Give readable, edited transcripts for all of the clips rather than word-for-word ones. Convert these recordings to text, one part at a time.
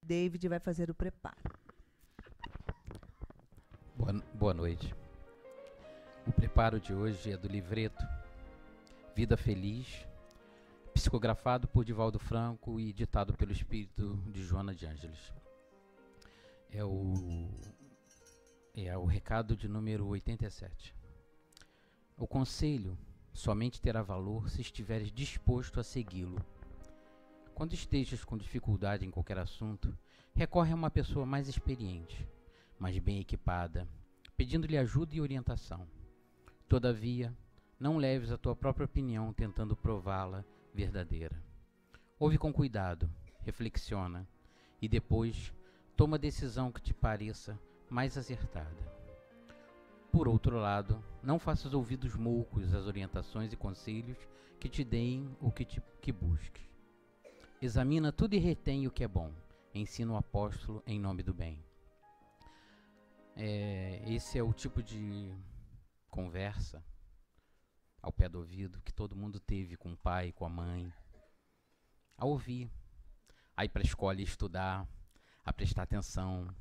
David vai fazer o preparo. Boa noite. O preparo de hoje é do livreto Vida Feliz, psicografado por Divaldo Franco e ditado pelo espírito de Joana de Ângeles. É o recado de número 87. O conselho somente terá valor se estiveres disposto a segui-lo. Quando estejas com dificuldade em qualquer assunto, recorre a uma pessoa mais experiente, mais bem equipada, pedindo-lhe ajuda e orientação. Todavia, não leves a tua própria opinião tentando prová-la verdadeira. Ouve com cuidado, reflexiona e depois toma a decisão que te pareça mais acertada. Por outro lado, não faças ouvidos moucos às orientações e conselhos que te deem o que busques. Examina tudo e retém o que é bom. Ensina o apóstolo em nome do bem. Esse é o tipo de conversa ao pé do ouvido que todo mundo teve com o pai, com a mãe. A ouvir, a ir para a escola e estudar, a prestar atenção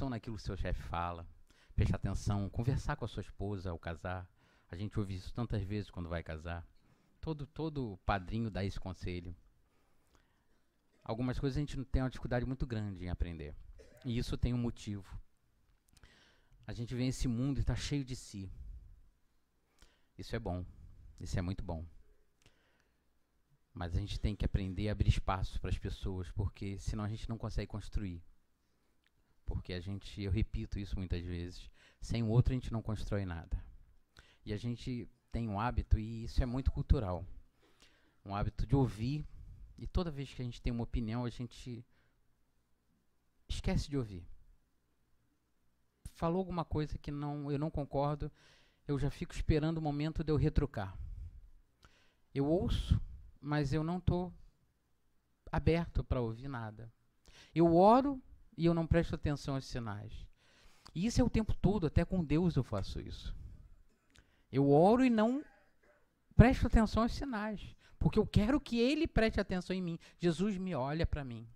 naquilo que o seu chefe fala, prestar atenção, conversar com a sua esposa ao casar. A gente ouve isso tantas vezes quando vai casar. Todo padrinho dá esse conselho. Algumas coisas a gente tem uma dificuldade muito grande em aprender. E isso tem um motivo. A gente vem nesse mundo e está cheio de si. Isso é bom. Isso é muito bom. Mas a gente tem que aprender a abrir espaço para as pessoas, porque senão a gente não consegue construir. Porque eu repito isso muitas vezes, sem o outro a gente não constrói nada. E a gente tem um hábito, e isso é muito cultural, um hábito de ouvir, e toda vez que a gente tem uma opinião, a gente esquece de ouvir. Falou alguma coisa que eu não concordo, eu já fico esperando o momento de eu retrucar. Eu ouço, mas eu não estou aberto para ouvir nada. Eu oro e eu não presto atenção aos sinais. E isso é o tempo todo, até com Deus eu faço isso. Eu oro e não presto atenção aos sinais, porque eu quero que Ele preste atenção em mim. Jesus, me olha para mim.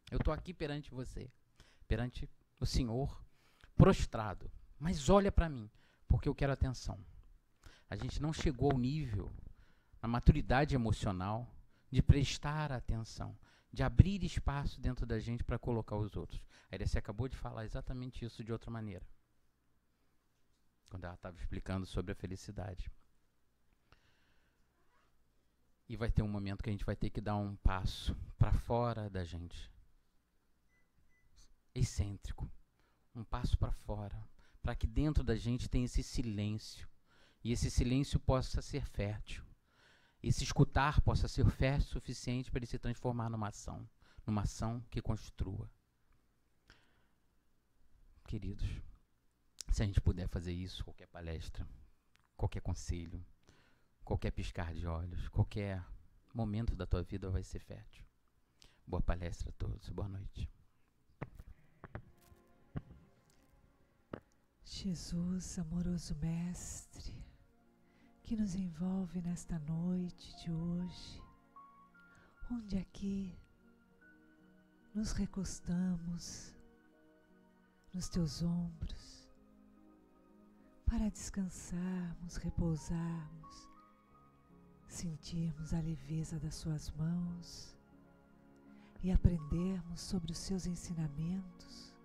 Eu estou aqui perante você, perante o Senhor, prostrado, mas olha para mim, porque eu quero atenção. A gente não chegou ao nível, na maturidade emocional, de prestar atenção, de abrir espaço dentro da gente para colocar os outros. A Irecê acabou de falar exatamente isso de outra maneira, quando ela estava explicando sobre a felicidade. E vai ter um momento que a gente vai ter que dar um passo para fora da gente, excêntrico, um passo para fora, para que dentro da gente tenha esse silêncio, e esse silêncio possa ser fértil. Esse escutar possa ser fértil o suficiente para ele se transformar numa ação que construa. Queridos, se a gente puder fazer isso, qualquer palestra, qualquer conselho, qualquer piscar de olhos, qualquer momento da tua vida vai ser fértil. Boa palestra a todos, boa noite. Jesus, amoroso Mestre, que nos envolve nesta noite de hoje, onde aqui nos recostamos nos teus ombros para descansarmos, repousarmos, sentirmos a leveza das suas mãos e aprendermos sobre os seus ensinamentos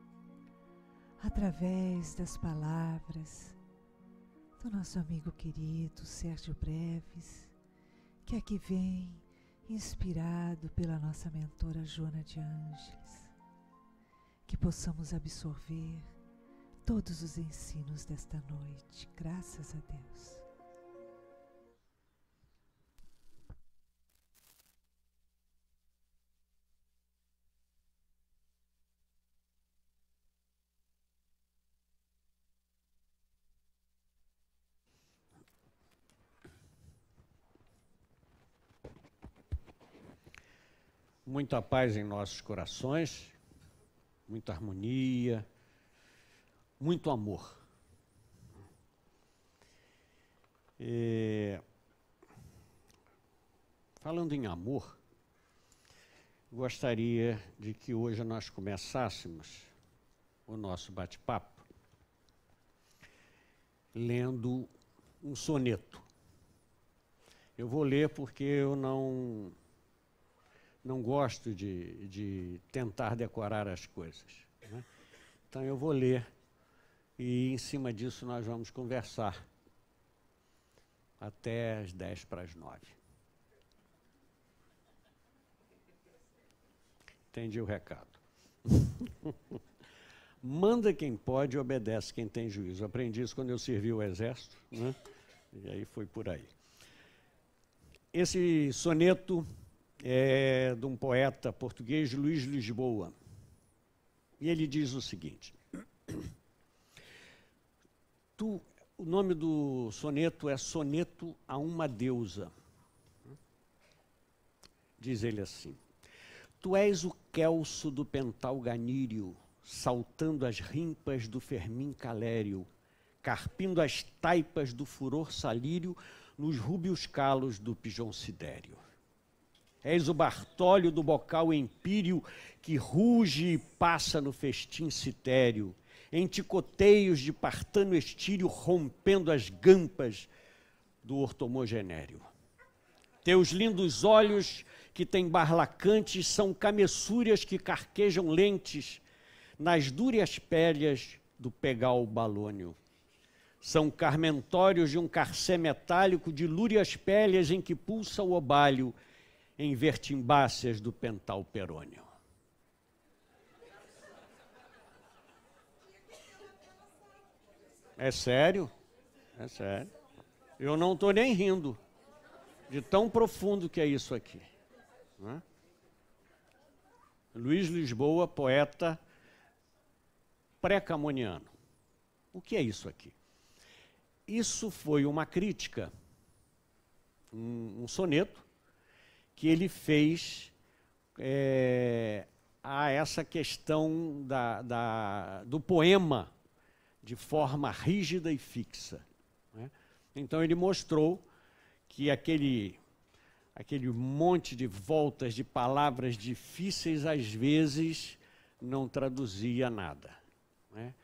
através das palavras do nosso amigo querido Sérgio Breves, que aqui vem inspirado pela nossa mentora Joana de Ângeles, que possamos absorver todos os ensinos desta noite, graças a Deus. Muita paz em nossos corações, muita harmonia, muito amor. Falando em amor, gostaria de que hoje nós começássemos o nosso bate-papo lendo um soneto. Eu vou ler porque eu não gosto de tentar decorar as coisas, né? Então eu vou ler e em cima disso nós vamos conversar até as 10:50. Entendi o recado. Manda quem pode e obedece quem tem juízo. Aprendi isso quando eu servi o exército, né? E aí foi por aí. Esse soneto é de um poeta português, Luís Lisboa. E ele diz o seguinte: o nome do soneto é Soneto a uma Deusa. Diz ele assim: tu és o quelço do pental ganírio, saltando as rimpas do fermim calério, carpindo as taipas do furor salírio nos rúbios calos do pijon sidéreo. És o Bartólio do bocal empírio que ruge e passa no festim citério, em ticoteios de partano estírio, rompendo as gampas do ortomogenério. Teus lindos olhos, que têm barlacantes, são cameçúrias que carquejam lentes nas dúrias pélias do pegal balônio. São carmentórios de um carcé metálico de lúrias pélias em que pulsa o obalho em vertimbáceas do pental perônio. É sério? É sério. Eu não estou nem rindo de tão profundo que é isso aqui. Não é? Luís Lisboa, poeta pré-camoniano. O que é isso aqui? Isso foi uma crítica, um soneto, que ele fez a essa questão do poema de forma rígida e fixa, né? Então ele mostrou que aquele monte de voltas de palavras difíceis, às vezes, não traduzia nada, né?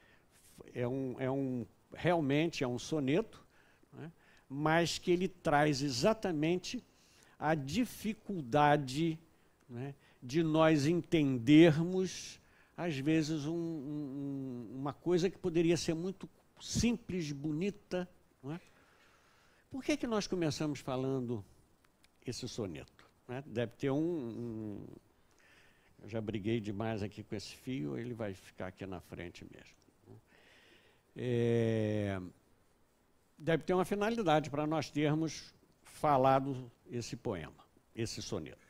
Realmente é um soneto, né? Mas que ele traz exatamente a dificuldade, né, de nós entendermos, às vezes, uma coisa que poderia ser muito simples, bonita, não é? Por que nós começamos falando esse soneto, né? Deve ter eu já briguei demais aqui com esse fio, ele vai ficar aqui na frente mesmo. Deve ter uma finalidade para nós termos falado esse poema, esse soneto.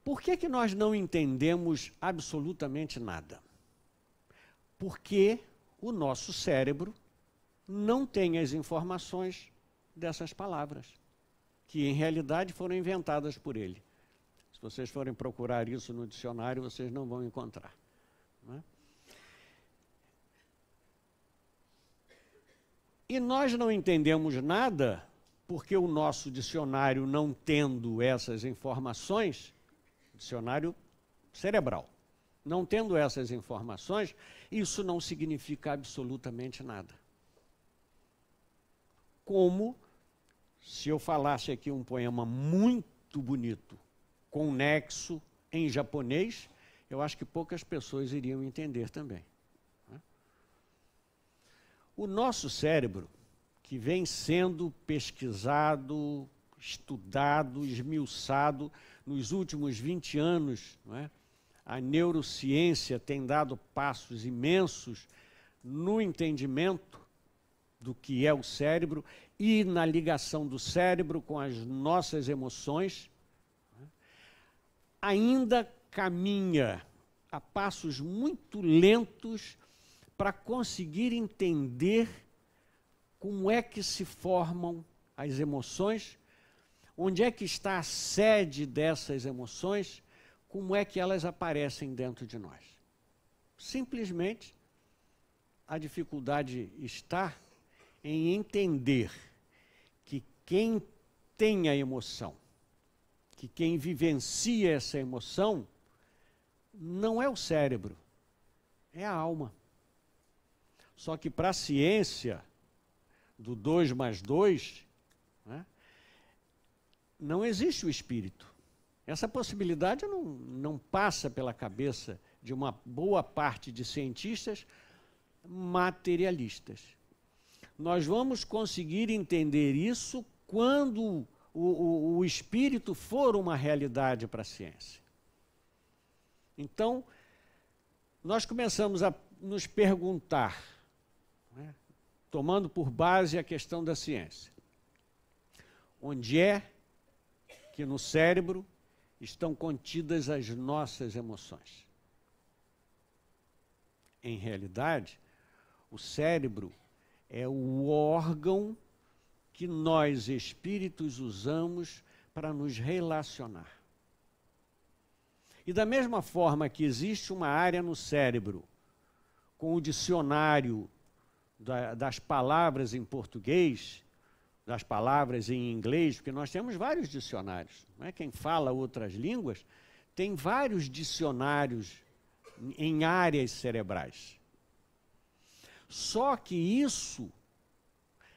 Por que nós não entendemos absolutamente nada? Porque o nosso cérebro não tem as informações dessas palavras, que em realidade foram inventadas por ele. Se vocês forem procurar isso no dicionário, vocês não vão encontrar, não é? E nós não entendemos nada porque o nosso dicionário, não tendo essas informações, dicionário cerebral, não tendo essas informações, isso não significa absolutamente nada. Como se eu falasse aqui um poema muito bonito, com nexo em japonês, eu acho que poucas pessoas iriam entender também. O nosso cérebro, que vem sendo pesquisado, estudado, esmiuçado nos últimos 20 anos, não é? A neurociência tem dado passos imensos no entendimento do que é o cérebro e na ligação do cérebro com as nossas emoções, não é? Ainda caminha a passos muito lentos para conseguir entender como é que se formam as emoções, onde é que está a sede dessas emoções, como é que elas aparecem dentro de nós. Simplesmente, a dificuldade está em entender que quem tem a emoção, que quem vivencia essa emoção não é o cérebro, é a alma. Só que para a ciência do 2 mais 2, né, não existe o espírito. Essa possibilidade não passa pela cabeça de uma boa parte de cientistas materialistas. Nós vamos conseguir entender isso quando o espírito for uma realidade para a ciência. Então, nós começamos a nos perguntar, né, tomando por base a questão da ciência, onde é que no cérebro estão contidas as nossas emoções? Em realidade, o cérebro é o órgão que nós, espíritos, usamos para nos relacionar. E da mesma forma que existe uma área no cérebro, com o dicionário das palavras em português, das palavras em inglês, porque nós temos vários dicionários, não é? Quem fala outras línguas tem vários dicionários em áreas cerebrais. Só que isso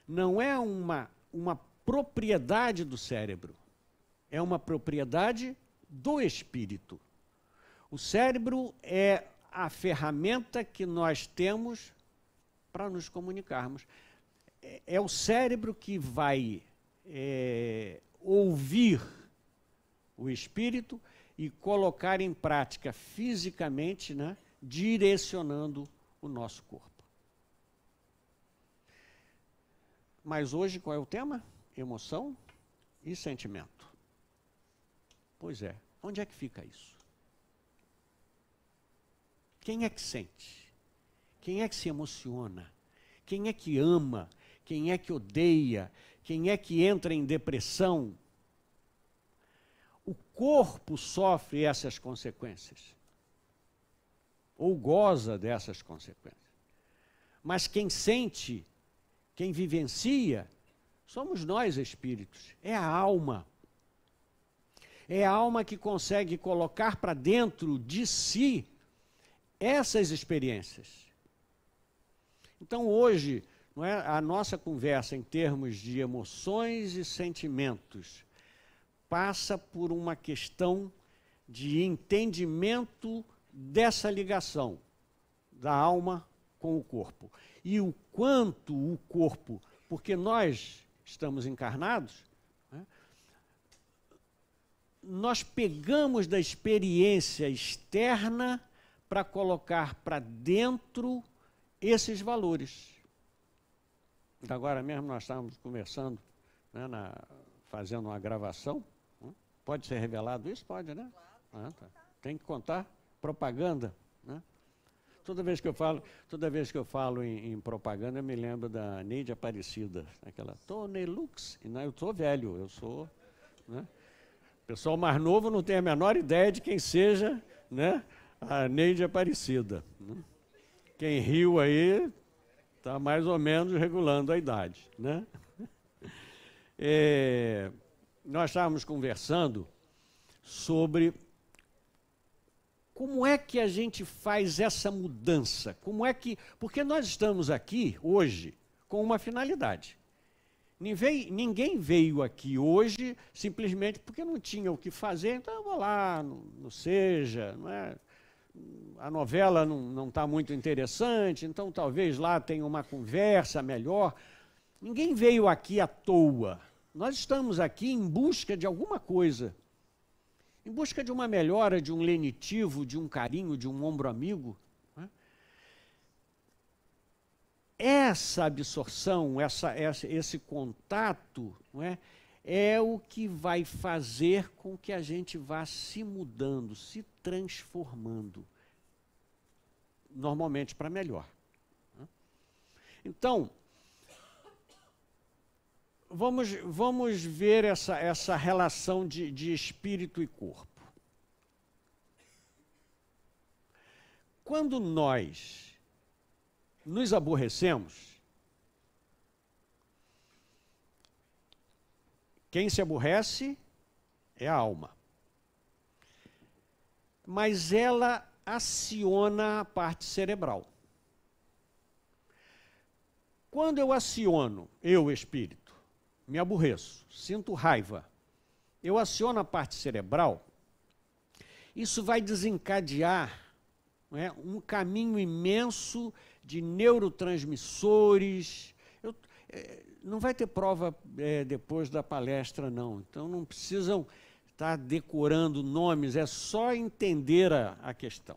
não é uma propriedade do cérebro, é uma propriedade do espírito. O cérebro é a ferramenta que nós temos para nos comunicarmos. É o cérebro que vai ouvir o espírito e colocar em prática fisicamente, né, direcionando o nosso corpo. Mas hoje qual é o tema? Emoção e sentimento. Pois é, onde é que fica isso? Quem é que sente? Quem é que se emociona? Quem é que ama? Quem é que odeia? Quem é que entra em depressão? O corpo sofre essas consequências, ou goza dessas consequências. Mas quem sente, quem vivencia, somos nós, espíritos, é a alma. É a alma que consegue colocar para dentro de si essas experiências. Então, hoje, não é, a nossa conversa em termos de emoções e sentimentos passa por uma questão de entendimento dessa ligação da alma com o corpo. E o quanto o corpo, porque nós estamos encarnados, né, nós pegamos da experiência externa para colocar para dentro esses valores. Agora mesmo nós estávamos conversando, né, fazendo uma gravação. Pode ser revelado isso? Pode, né? Claro. Ah, tá. Tem que contar propaganda, né? Toda vez que eu falo em propaganda, eu me lembro da Neide Aparecida, aquela Tonelux. E não, eu estou velho, eu sou, né? O pessoal mais novo não tem a menor ideia de quem seja, né, a Neide Aparecida, né? Quem riu aí está mais ou menos regulando a idade, né? Nós estávamos conversando sobre como é que a gente faz essa mudança, porque nós estamos aqui hoje com uma finalidade. Ninguém veio aqui hoje simplesmente porque não tinha o que fazer, então eu vou lá, no Seja, não é? A novela não está muito interessante, então talvez lá tenha uma conversa melhor. Ninguém veio aqui à toa. Nós estamos aqui em busca de alguma coisa, em busca de uma melhora, de um lenitivo, de um carinho, de um ombro amigo. Né? Essa absorção, esse contato, não é, é o que vai fazer com que a gente vá se mudando, se transformando, normalmente para melhor. Né? Então, vamos ver essa relação de espírito e corpo. Quando nós nos aborrecemos, quem se aborrece é a alma. Mas ela aciona a parte cerebral. Quando eu aciono, eu, espírito, me aborreço, sinto raiva, eu aciono a parte cerebral, isso vai desencadear, não é, um caminho imenso de neurotransmissores. Não vai ter prova depois da palestra, não. Então, não precisam estar decorando nomes, é só entender a questão.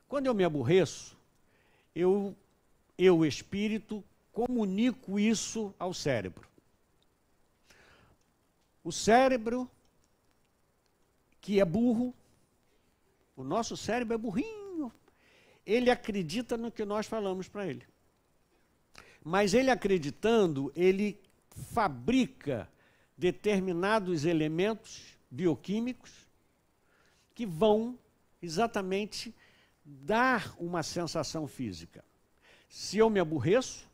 Quando eu me aborreço, eu, espírito, comunico isso ao cérebro. O cérebro, que é burro, o nosso cérebro é burrinho, ele acredita no que nós falamos para ele. Mas ele acreditando, ele fabrica determinados elementos bioquímicos que vão exatamente dar uma sensação física. Se eu me aborreço,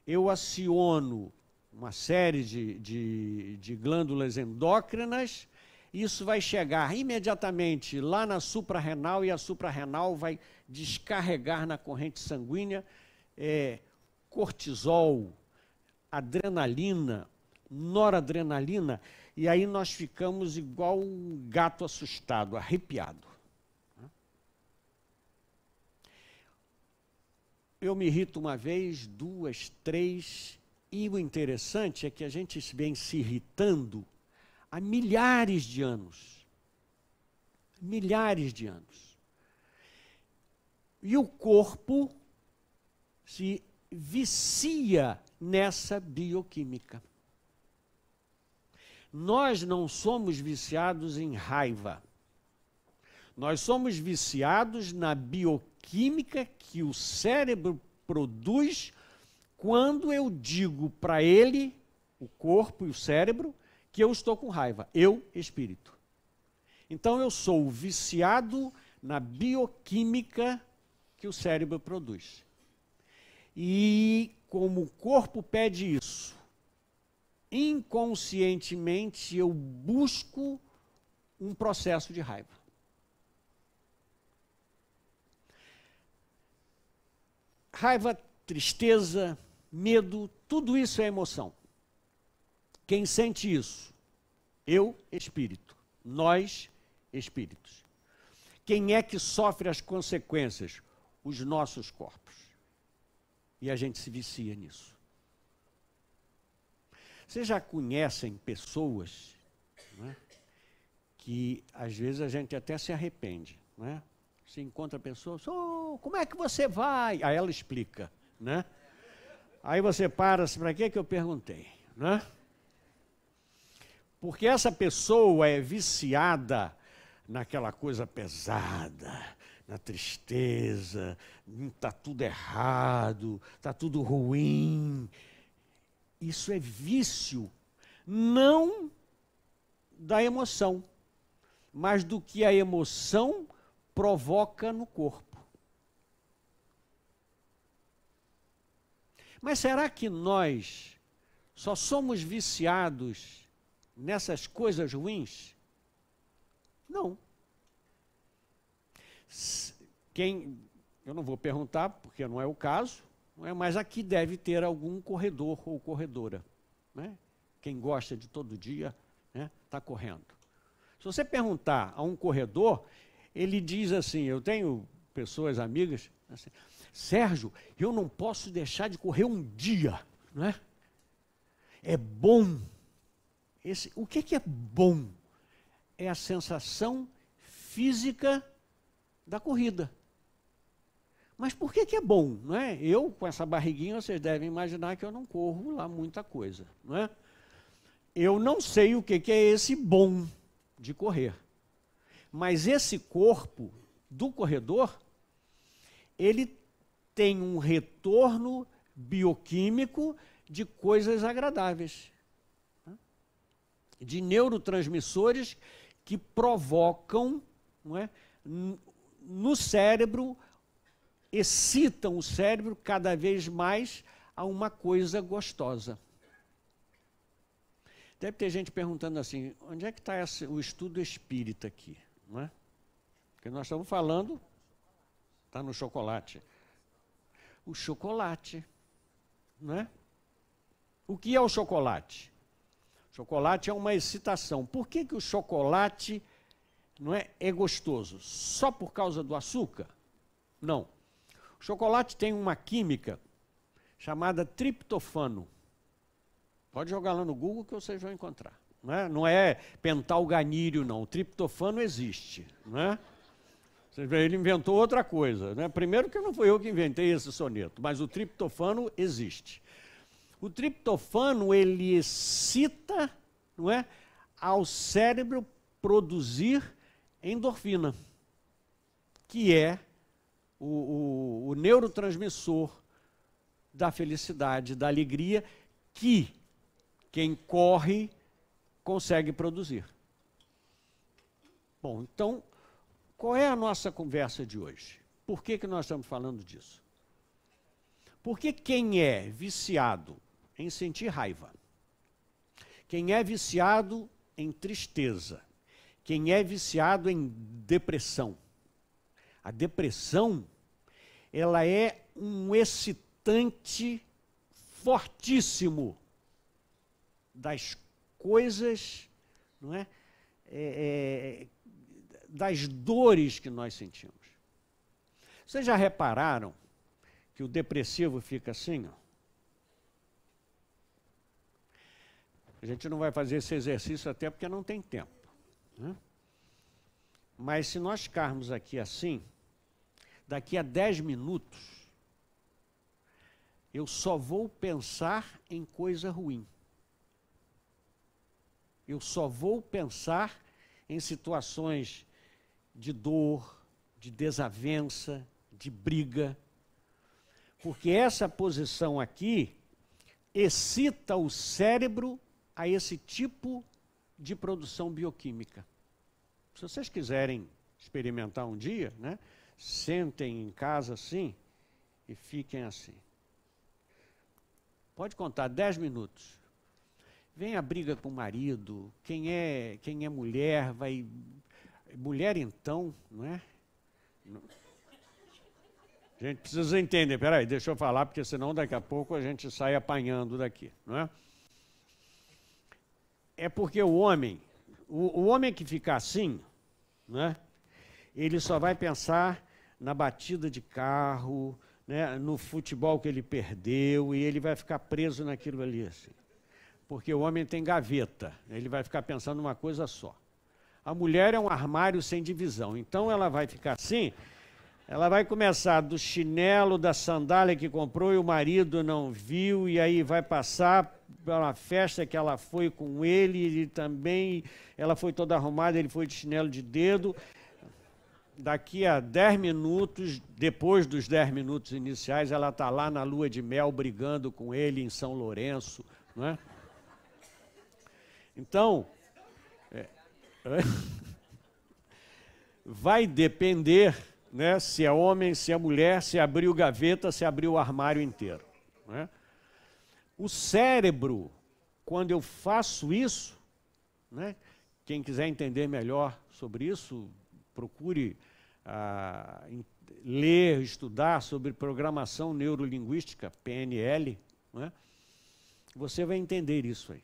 eu aciono uma série de glândulas endócrinas, isso vai chegar imediatamente lá na suprarrenal e a suprarrenal vai descarregar na corrente sanguínea cortisol, adrenalina, noradrenalina, e aí nós ficamos igual um gato assustado, arrepiado. Eu me irrito uma vez, duas, três, e o interessante é que a gente vem se irritando há milhares de anos. Milhares de anos. E o corpo se vicia nessa bioquímica. Nós não somos viciados em raiva. Nós somos viciados na bioquímica que o cérebro produz quando eu digo para ele, o corpo e o cérebro, que eu estou com raiva. Eu, espírito. Então eu sou viciado na bioquímica que o cérebro produz. E como o corpo pede isso, inconscientemente eu busco um processo de raiva. Raiva, tristeza, medo, tudo isso é emoção. Quem sente isso? Eu, espírito. Nós, espíritos. Quem é que sofre as consequências? Os nossos corpos. E a gente se vicia nisso. Vocês já conhecem pessoas, não é, que às vezes a gente até se arrepende, não é? Você encontra a pessoa, como é que você vai? Aí ela explica, né? Aí você para, para que eu perguntei, né? Porque essa pessoa é viciada naquela coisa pesada, na tristeza, está tudo errado, está tudo ruim. Isso é vício, não da emoção, mas do que a emoção provoca no corpo. Mas será que nós só somos viciados nessas coisas ruins? Não. Eu não vou perguntar, porque não é o caso, não é, mas aqui deve ter algum corredor ou corredora, né? Quem gosta de todo dia, né, está correndo. Se você perguntar a um corredor, ele diz assim, eu tenho pessoas amigas, assim, Sérgio, eu não posso deixar de correr um dia, não é? É bom. O que é bom? É a sensação física da corrida. Mas por que é bom? Não é? Eu, com essa barriguinha, vocês devem imaginar que eu não corro lá muita coisa. Não é? Eu não sei o que é esse bom de correr. Mas esse corpo do corredor, ele tem um retorno bioquímico de coisas agradáveis. De neurotransmissores que provocam, não é, no cérebro, excitam o cérebro cada vez mais a uma coisa gostosa. Deve ter gente perguntando assim, onde é que está o estudo espírita aqui? Não é? Porque nós estamos falando, está no chocolate. O chocolate, não é? O que é o chocolate? Chocolate é uma excitação. Por que o chocolate não é gostoso? Só por causa do açúcar? Não. O chocolate tem uma química chamada triptofano. Pode jogar lá no Google que vocês vão encontrar. Não é pentalganírio, não. O triptofano existe. Não é? Ele inventou outra coisa. Né? Primeiro que não foi eu que inventei esse soneto, mas o triptofano existe. O triptofano, ele excita, não é, ao cérebro produzir endorfina, que é o neurotransmissor da felicidade, da alegria, que quem corre consegue produzir. Bom, então, qual é a nossa conversa de hoje? Por que nós estamos falando disso? Porque quem é viciado em sentir raiva, quem é viciado em tristeza, quem é viciado em depressão, a depressão, ela é um excitante fortíssimo das coisas, não é? Das dores que nós sentimos. Vocês já repararam que o depressivo fica assim, ó? A gente não vai fazer esse exercício até porque não tem tempo, né? Mas se nós ficarmos aqui assim, daqui a 10 minutos, eu só vou pensar em coisa ruim. Eu só vou pensar em situações de dor, de desavença, de briga, porque essa posição aqui excita o cérebro a esse tipo de produção bioquímica. Se vocês quiserem experimentar um dia, né, sentem em casa assim e fiquem assim. Pode contar 10 minutos. Vem a briga com o marido, quem é mulher vai... Mulher então, não é? Gente, precisa entender, peraí, deixa eu falar, porque senão daqui a pouco a gente sai apanhando daqui, não é? É porque o homem que fica assim, né, ele só vai pensar na batida de carro, né, no futebol que ele perdeu, e ele vai ficar preso naquilo ali, assim. Porque o homem tem gaveta, ele vai ficar pensando numa coisa só. A mulher é um armário sem divisão, então ela vai ficar assim, ela vai começar do chinelo, da sandália que comprou e o marido não viu, e aí vai passar pela festa que ela foi com ele, e também ela foi toda arrumada, ele foi de chinelo de dedo. Daqui a 10 minutos, depois dos 10 minutos iniciais, ela está lá na lua de mel brigando com ele em São Lourenço, não é? Então, vai depender, né, se é homem, se é mulher, se abriu gaveta, se abriu o armário inteiro, né? O cérebro, quando eu faço isso, né, quem quiser entender melhor sobre isso, procure ler, estudar sobre programação neurolinguística, PNL, né? Você vai entender isso aí.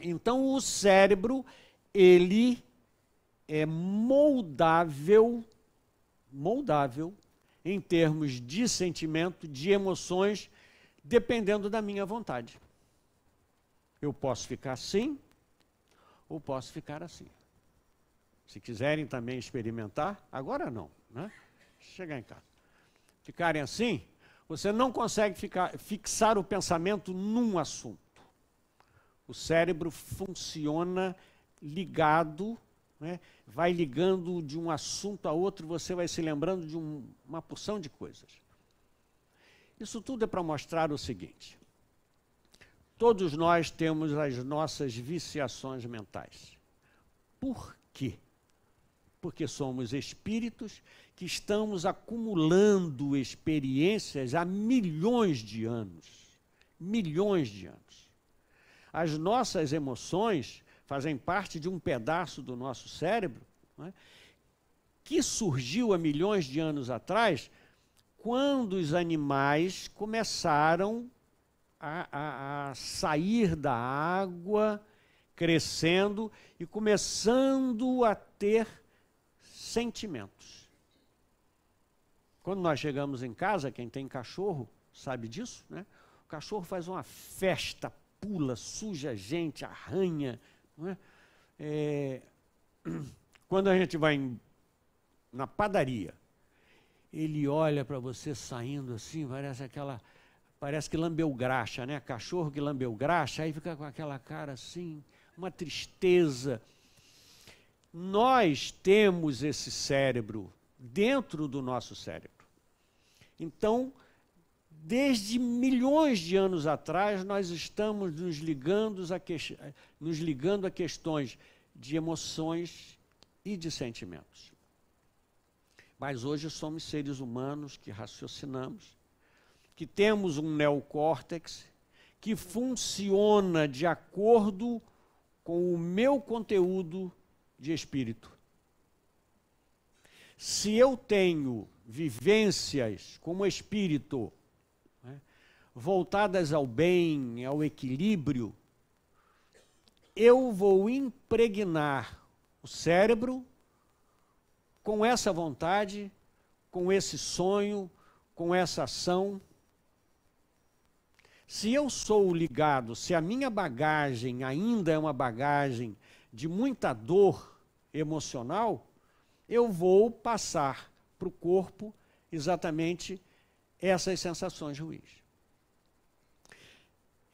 Então, o cérebro, ele é moldável em termos de sentimento, de emoções, dependendo da minha vontade. Eu posso ficar assim, ou posso ficar assim. Se quiserem também experimentar, agora não, né? Chegar em casa. Ficarem assim, você não consegue fixar o pensamento num assunto. O cérebro funciona ligado, né? Vai ligando de um assunto a outro, você vai se lembrando de uma porção de coisas. Isso tudo é para mostrar o seguinte: todos nós temos as nossas viciações mentais. Por quê? Porque somos espíritos que estamos acumulando experiências há milhões de anos. Milhões de anos. As nossas emoções fazem parte de um pedaço do nosso cérebro, não é? Que surgiu há milhões de anos atrás, quando os animais começaram a sair da água, crescendo e começando a ter sentimentos. Quando nós chegamos em casa, quem tem cachorro sabe disso, né? O cachorro faz uma festa, pula, suja a gente, arranha. Não é? Quando a gente vai na padaria, ele olha para você saindo assim, parece que lambeu graxa, né? Cachorro que lambeu graxa, aí fica com aquela cara assim, uma tristeza. Nós temos esse cérebro dentro do nosso cérebro. Então, desde milhões de anos atrás, nós estamos nos ligando a questões de emoções e de sentimentos. Mas hoje somos seres humanos que raciocinamos, que temos um neocórtex que funciona de acordo com o meu conteúdo de espírito. Se eu tenho vivências como espírito, né, voltadas ao bem, ao equilíbrio, eu vou impregnar o cérebro com essa vontade, com esse sonho, com essa ação. Se eu sou ligado, se a minha bagagem ainda é uma bagagem de muita dor emocional, eu vou passar para o corpo exatamente essas sensações ruins.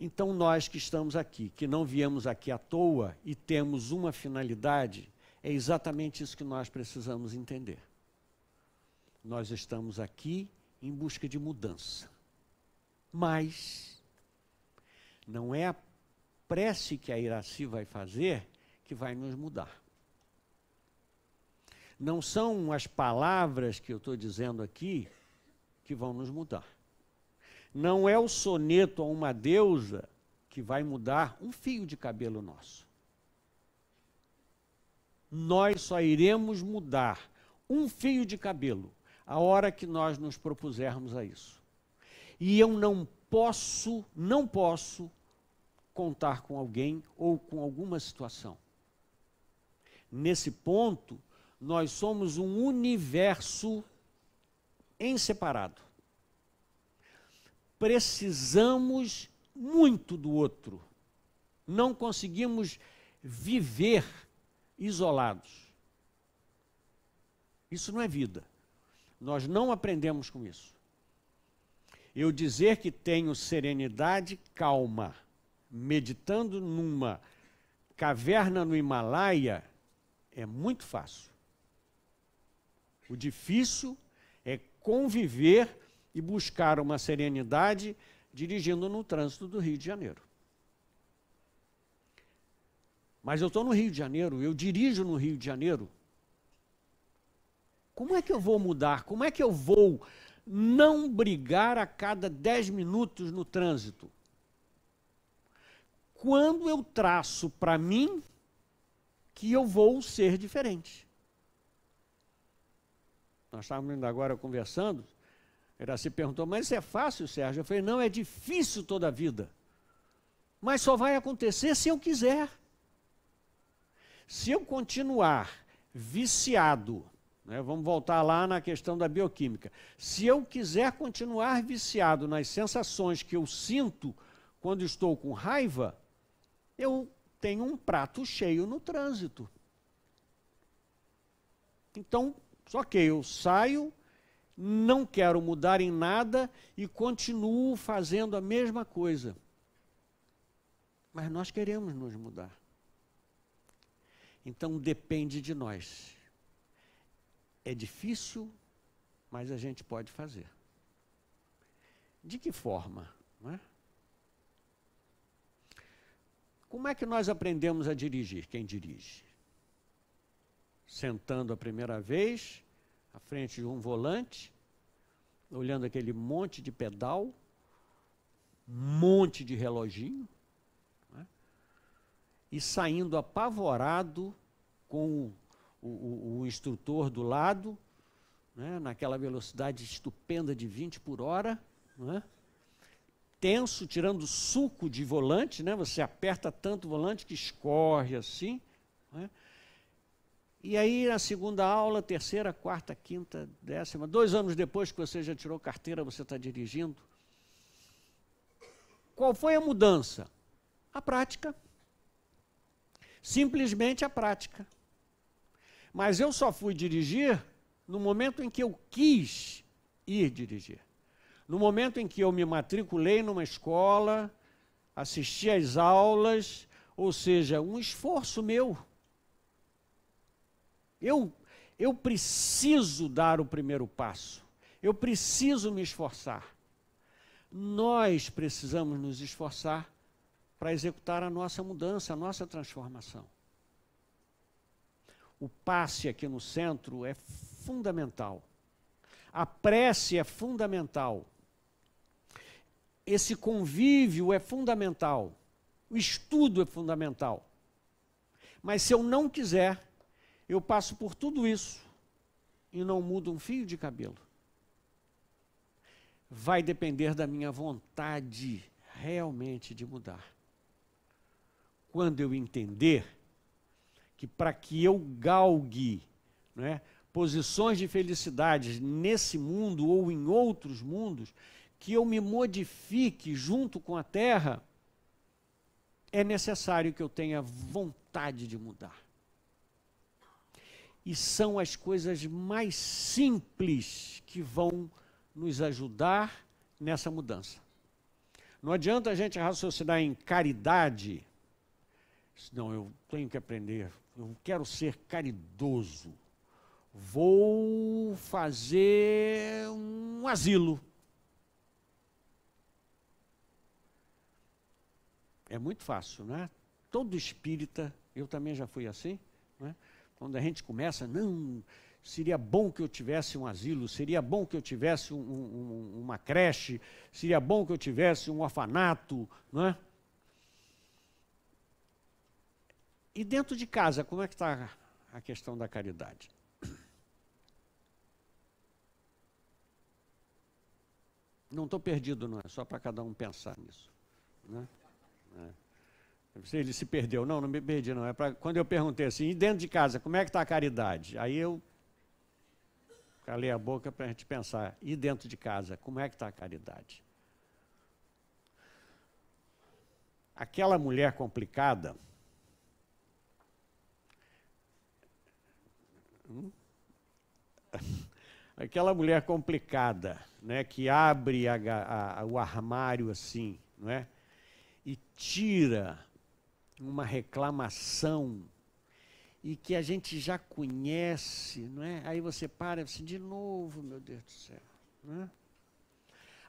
Então, nós que estamos aqui, que não viemos aqui à toa e temos uma finalidade, é exatamente isso que nós precisamos entender. Nós estamos aqui em busca de mudança. Mas não é a prece que a Iraci vai fazer que vai nos mudar. Não são as palavras que eu estou dizendo aqui que vão nos mudar. Não é o soneto a uma deusa que vai mudar um fio de cabelo nosso. Nós só iremos mudar um fio de cabelo a hora que nós nos propusermos a isso. E eu não posso contar com alguém ou com alguma situação. Nesse ponto, nós somos um universo em separado. Precisamos muito do outro. Não conseguimos viver isolados. Isso não é vida. Nós não aprendemos com isso. Eu dizer que tenho serenidade, calma, meditando numa caverna no Himalaia, é muito fácil. O difícil é conviver e buscar uma serenidade dirigindo no trânsito do Rio de Janeiro. Mas eu estou no Rio de Janeiro, eu dirijo no Rio de Janeiro. Como é que eu vou mudar? Como é que eu vou não brigar a cada 10 minutos no trânsito? Quando eu traço para mim que eu vou ser diferente. Nós estávamos ainda agora conversando, Iraci perguntou, mas isso é fácil, Sérgio? Eu falei, não, é difícil toda a vida. Mas só vai acontecer se eu quiser. Se eu continuar viciado, né, vamos voltar lá na questão da bioquímica. Se eu quiser continuar viciado nas sensações que eu sinto quando estou com raiva, eu tenho um prato cheio no trânsito. Então, só que eu saio, não quero mudar em nada e continuo fazendo a mesma coisa. Mas nós queremos nos mudar. Então, depende de nós. É difícil, mas a gente pode fazer. De que forma? Não é? Como é que nós aprendemos a dirigir? Quem dirige? Sentando a primeira vez, à frente de um volante, olhando aquele monte de pedal, monte de reloginho, né? e saindo apavorado com o instrutor do lado, né, naquela velocidade estupenda de 20 por hora, né, tenso, tirando suco de volante, né, você aperta tanto o volante que escorre assim. Né, e aí, na segunda aula, terceira, quarta, quinta, décima, 2 anos depois que você já tirou carteira, você está dirigindo. Qual foi a mudança? A prática. Simplesmente a prática. Mas eu só fui dirigir no momento em que eu quis ir dirigir. No momento em que eu me matriculei numa escola, assisti às aulas, ou seja, um esforço meu. Eu preciso dar o primeiro passo. Eu preciso me esforçar. Nós precisamos nos esforçar para executar a nossa mudança, a nossa transformação. O passe aqui no centro é fundamental. A prece é fundamental. Esse convívio é fundamental. O estudo é fundamental. Mas se eu não quiser, eu passo por tudo isso e não mudo um fio de cabelo. Vai depender da minha vontade realmente de mudar. Quando eu entender que para que eu galgue, né, posições de felicidade nesse mundo ou em outros mundos, que eu me modifique junto com a Terra, é necessário que eu tenha vontade de mudar. E são as coisas mais simples que vão nos ajudar nessa mudança. Não adianta a gente raciocinar em caridade. Não, eu tenho que aprender, eu quero ser caridoso. Vou fazer um asilo. É muito fácil, né? Todo espírita, eu também já fui assim, né? Quando a gente começa, não, seria bom que eu tivesse um asilo, seria bom que eu tivesse uma creche, seria bom que eu tivesse um orfanato, não é? E dentro de casa, como é que está a questão da caridade? Não estou perdido, não é só para cada um pensar nisso. Né? Ele se perdeu. Não, não me perdi, não. É para quando eu perguntei assim, e dentro de casa, como é que está a caridade? Aí eu calei a boca para a gente pensar, e dentro de casa, como é que está a caridade? Aquela mulher complicada, aquela mulher complicada, né, que abre o armário assim, não é? E tira uma reclamação e que a gente já conhece, não é? Aí você para assim, de novo, meu Deus do céu. Não é?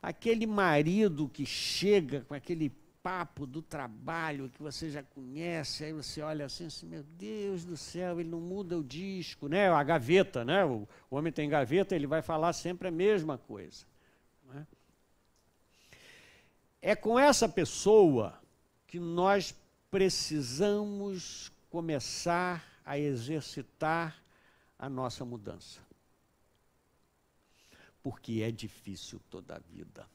Aquele marido que chega com aquele papo do trabalho que você já conhece, aí você olha assim, meu Deus do céu, ele não muda o disco, né? A gaveta, né? O homem tem gaveta, ele vai falar sempre a mesma coisa. Não é? É com essa pessoa que nós precisamos começar a exercitar a nossa mudança. Porque é difícil toda a vida.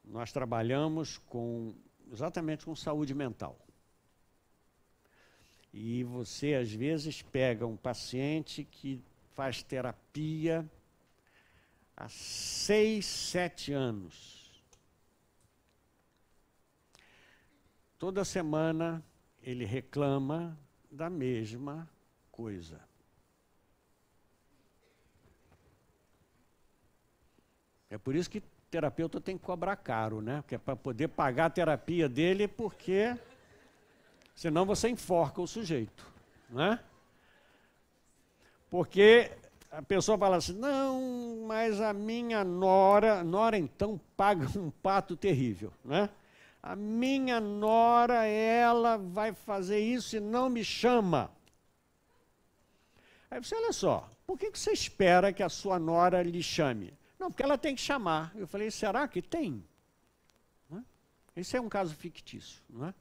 Nós trabalhamos exatamente com saúde mental. E você, às vezes, pega um paciente que faz terapia há 6, 7 anos. Toda semana ele reclama da mesma coisa. É por isso que terapeuta tem que cobrar caro, né? Porque é para poder pagar a terapia dele, porque senão você enforca o sujeito, né? Porque a pessoa fala assim, não, mas a minha nora então paga um pato terrível, né? A minha nora, ela vai fazer isso e não me chama. Aí você, olha só, por que você espera que a sua nora lhe chame? Não, porque ela tem que chamar. Eu falei, será que tem? Esse é um caso fictício, não é?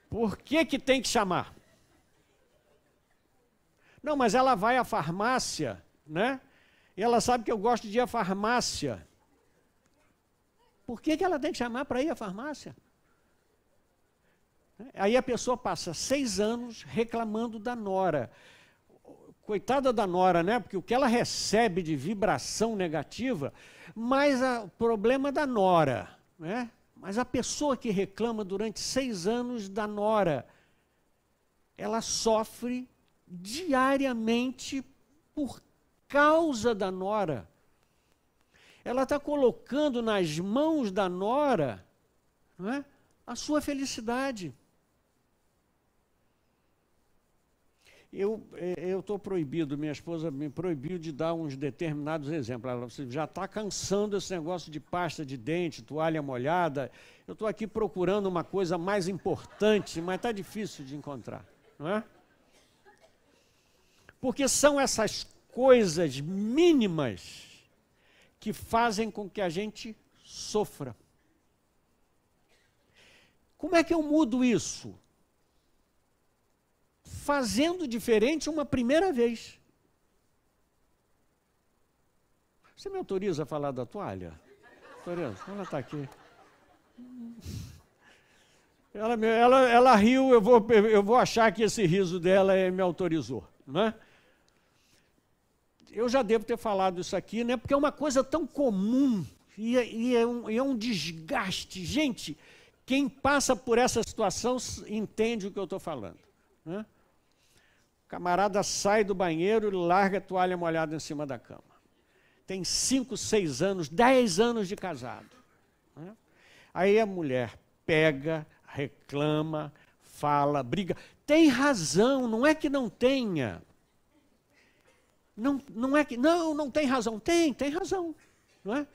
Por que que tem que chamar? Não, mas ela vai à farmácia, né? E ela sabe que eu gosto de ir à farmácia. Por que que ela tem que chamar para ir à farmácia? Aí a pessoa passa 6 anos reclamando da nora. Coitada da nora, né? Porque o que ela recebe de vibração negativa, mas o problema da nora, né? Mas a pessoa que reclama durante 6 anos da nora, ela sofre diariamente por causa da nora. Ela está colocando nas mãos da nora, não é, a sua felicidade. Eu estou proibido, minha esposa me proibiu de dar uns determinados exemplos. Ela você já está cansando esse negócio de pasta de dente, toalha molhada. Eu estou aqui procurando uma coisa mais importante, mas está difícil de encontrar, não é? Porque são essas coisas mínimas que fazem com que a gente sofra. Como é que eu mudo isso? Fazendo diferente uma primeira vez. Você me autoriza a falar da toalha? Autoriza? Ela está aqui. Ela riu, eu vou achar que esse riso dela me autorizou, não é? Eu já devo ter falado isso aqui, né? Porque é uma coisa tão comum e é um desgaste. Gente, quem passa por essa situação entende o que eu estou falando, né? O camarada sai do banheiro e larga a toalha molhada em cima da cama. Tem 5, 6 anos, 10 anos de casado, né? Aí a mulher pega, reclama, fala, briga. Tem razão, não é que não tenha. Não é que não tem razão. Tem razão, não é?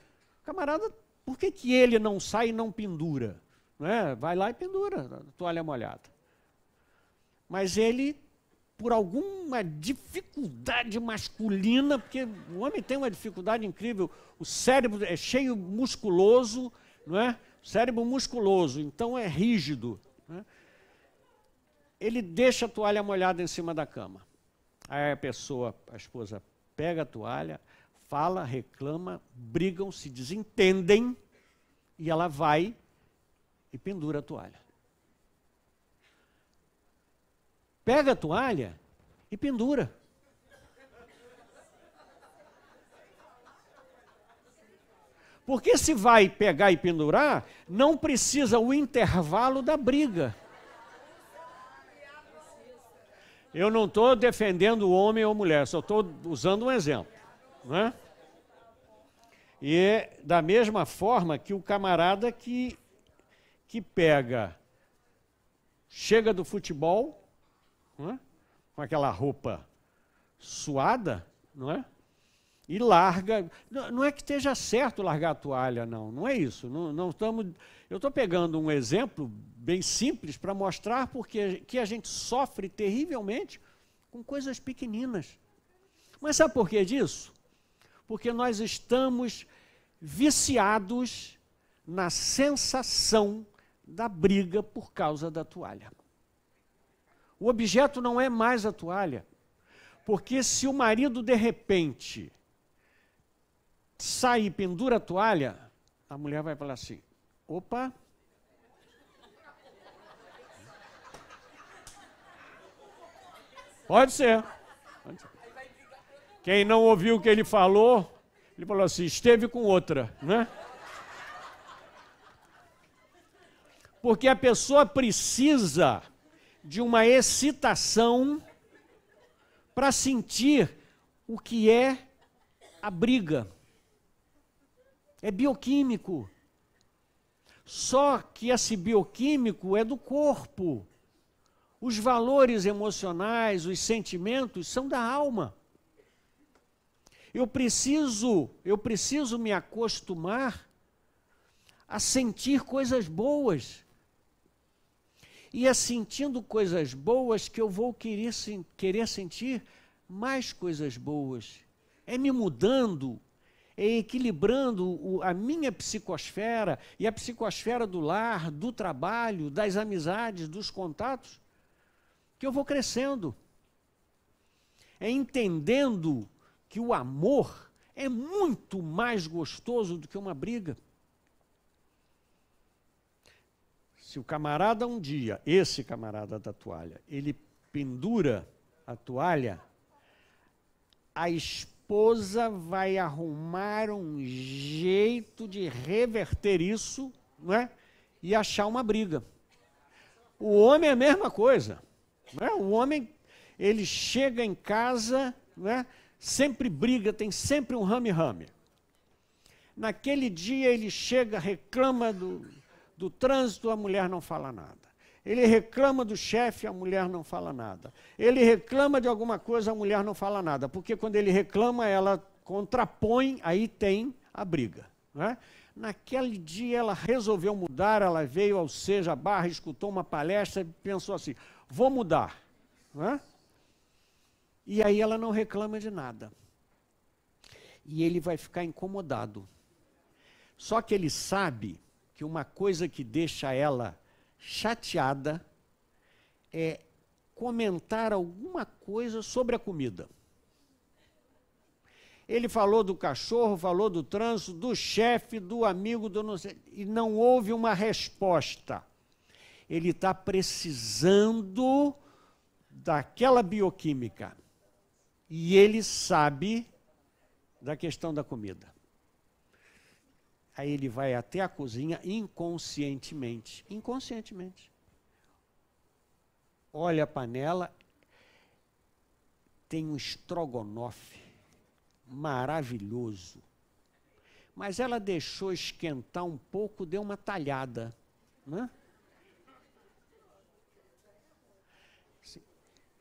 Camarada, por que ele não sai e não pendura? Não é? Vai lá e pendura a toalha molhada. Mas ele, por alguma dificuldade masculina, porque o homem tem uma dificuldade incrível, o cérebro é cheio musculoso, não é? O cérebro musculoso, então é rígido, né? Ele deixa a toalha molhada em cima da cama. Aí a esposa pega a toalha, fala, reclama, brigam, se desentendem, e ela vai e pendura a toalha. Pega a toalha e pendura. Porque se vai pegar e pendurar, não precisa o intervalo da briga. Eu não estou defendendo o homem ou mulher, só estou usando um exemplo, não é? E é da mesma forma que o camarada que pega, chega do futebol, não é? Com aquela roupa suada, não é? E larga. Não é que esteja certo largar a toalha, não é isso. Não estamos. Eu estou pegando um exemplo bem simples para mostrar que a gente sofre terrivelmente com coisas pequeninas. Mas sabe por que disso? Porque nós estamos viciados na sensação da briga por causa da toalha. O objeto não é mais a toalha. Porque se o marido, de repente, sai e pendura a toalha, a mulher vai falar assim, opa, pode ser. Quem não ouviu o que ele falou assim, esteve com outra, né? Porque a pessoa precisa de uma excitação para sentir o que é a briga. É bioquímico. Só que esse bioquímico é do corpo. Os valores emocionais, os sentimentos são da alma. Eu preciso me acostumar a sentir coisas boas. E é sentindo coisas boas que eu vou querer sentir mais coisas boas. é me mudando, é equilibrando a minha psicosfera e a psicosfera do lar, do trabalho, das amizades, dos contatos, que eu vou crescendo. É entendendo que o amor é muito mais gostoso do que uma briga. Se o camarada um dia, esse camarada da toalha, ele pendura a toalha, a esposa vai arrumar um jeito de reverter isso, não é? E achar uma briga. O homem é a mesma coisa. Não é? O homem, ele chega em casa, não é? Sempre briga, tem sempre um rame-rame. Naquele dia ele chega, reclama do trânsito, a mulher não fala nada. Ele reclama do chefe, a mulher não fala nada. Ele reclama de alguma coisa, a mulher não fala nada. Porque quando ele reclama, ela contrapõe, aí tem a briga. Não é? Naquele dia ela resolveu mudar, ela veio ao Seja Barra, escutou uma palestra e pensou assim, vou mudar. Não é? E aí ela não reclama de nada. E ele vai ficar incomodado. Só que ele sabe que uma coisa que deixa ela chateada é comentar alguma coisa sobre a comida. Ele falou do cachorro, falou do trânsito, do chefe, do amigo, do não sei, e não houve uma resposta. Ele está precisando daquela bioquímica. E ele sabe da questão da comida. Aí ele vai até a cozinha inconscientemente. Inconscientemente. Olha a panela, tem um estrogonofe maravilhoso. Mas ela deixou esquentar um pouco, deu uma talhada. Né?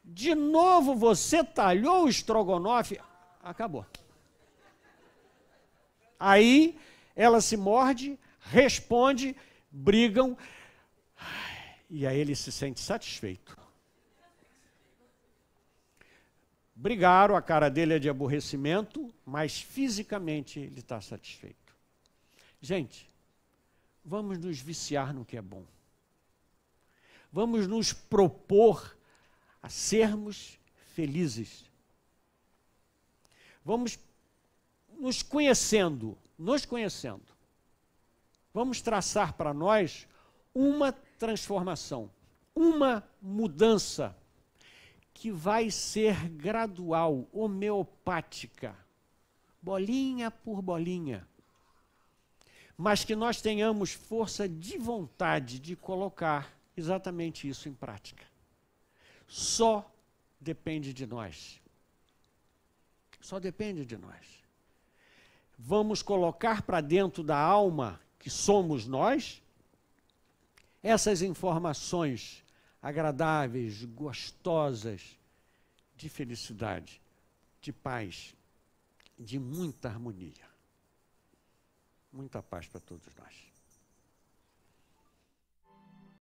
De novo você talhou o estrogonofe, acabou. Aí ela se morde, responde, brigam, e aí ele se sente satisfeito. Brigaram, a cara dele é de aborrecimento, mas fisicamente ele está satisfeito. Gente, vamos nos viciar no que é bom. Vamos nos propor a sermos felizes. Vamos nos conhecendo. Vamos traçar para nós uma transformação, uma mudança que vai ser gradual, homeopática, bolinha por bolinha, mas que nós tenhamos força de vontade de colocar exatamente isso em prática. Só depende de nós. Só depende de nós. Vamos colocar para dentro da alma, que somos nós, essas informações agradáveis, gostosas, de felicidade, de paz, de muita harmonia. Muita paz para todos nós.